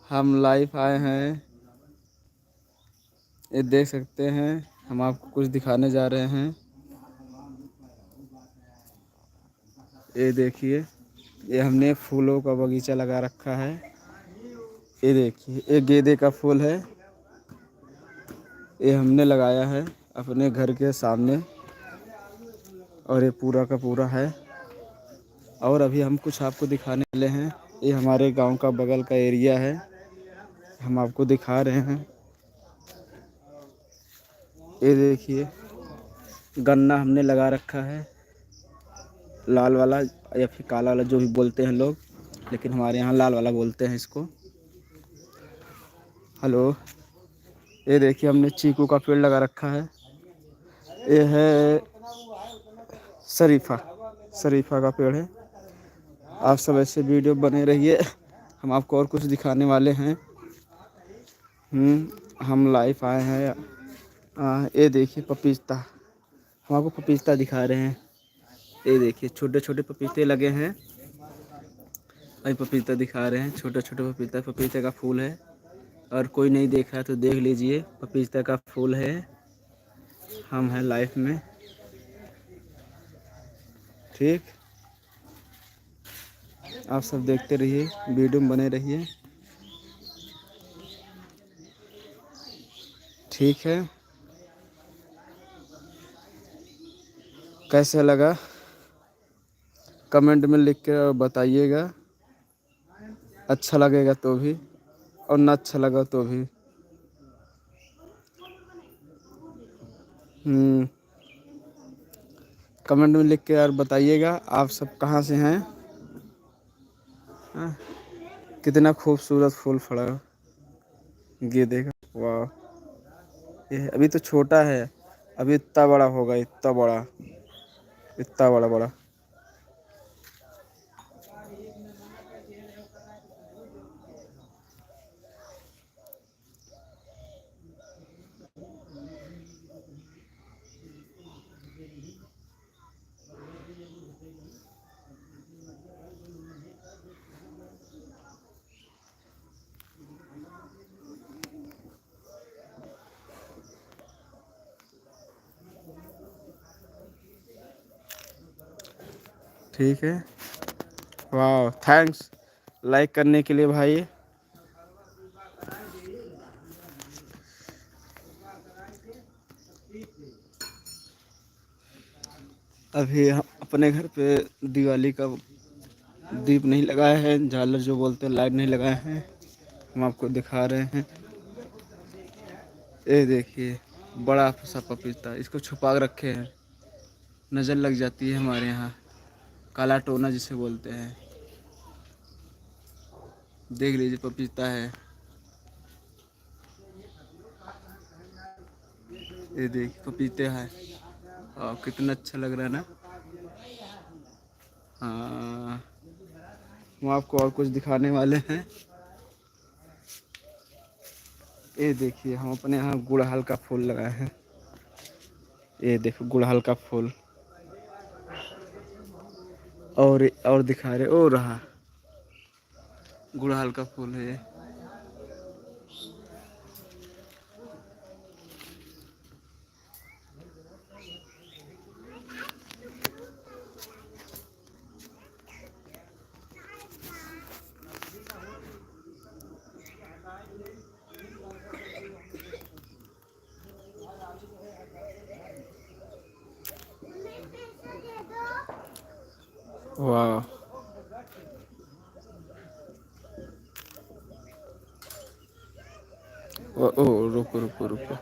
हम लाइव आए हैं, ये देख सकते हैं। हम आपको कुछ दिखाने जा रहे हैं। ये देखिए, ये हमने फूलों का बगीचा लगा रखा है। ये देखिए, ये गेंदे का फूल है। ये हमने लगाया है अपने घर के सामने और ये पूरा का पूरा है। और अभी हम कुछ आपको दिखाने वाले हैं। ये हमारे गांव का बगल का एरिया है, हम आपको दिखा रहे हैं। ये देखिए, गन्ना हमने लगा रखा है, लाल वाला या फिर काला वाला जो भी बोलते हैं लोग, लेकिन हमारे यहाँ लाल वाला बोलते हैं इसको। हेलो, ये देखिए हमने चीकू का पेड़ लगा रखा है। ये है शरीफा, शरीफा का पेड़ है। आप सब ऐसे वीडियो बने रहिए, हम आपको और कुछ दिखाने वाले हैं। हम लाइव आए हैं। ये देखिए पपीता, हम आपको पपीता दिखा रहे हैं। ये देखिए छोटे छोटे पपीते लगे हैं, अभी पपीता दिखा रहे हैं। छोटा छोटा पपीता, पपीते का फूल है। और कोई नहीं देखा है तो देख लीजिए, पपीता का फूल है। हम हैं लाइफ में, ठीक। आप सब देखते रहिए, वीडियो में बने रहिए, ठीक है। कैसा लगा कमेंट में लिख के बताइएगा। अच्छा लगेगा तो भी, और ना अच्छा लगा तो भी। कमेंट में लिख के यार बताइएगा आप सब कहाँ से हैं। हाँ, कितना खूबसूरत फूल फड़ा, ये देखा, वाह। ये अभी तो छोटा है, अभी इतना बड़ा होगा, इतना बड़ा, इतना बड़ा बड़ा। ठीक है, वाह, थैंक्स लाइक करने के लिए भाई। अभी हम अपने घर पे दिवाली का दीप नहीं लगाए हैं, झालर जो बोलते हैं, लाइट नहीं लगाए हैं। हम आपको दिखा रहे हैं। ये देखिए बड़ा सा पपीता, इसको छुपा के रखे हैं, नज़र लग जाती है हमारे यहाँ, काला टोना जिसे बोलते हैं। देख लीजिए पपीता है, ये देखिए पपीते हैं। और कितना अच्छा लग रहा है ना। हाँ, हम आपको और कुछ दिखाने वाले हैं। ये देखिए हम अपने यहाँ गुड़हल का फूल लगाए हैं। ये देखो गुड़हल का फूल, और दिखा रहे, ओ रहा गुड़हल का फूल है ये। वाह, ओ रुको रुको रुको।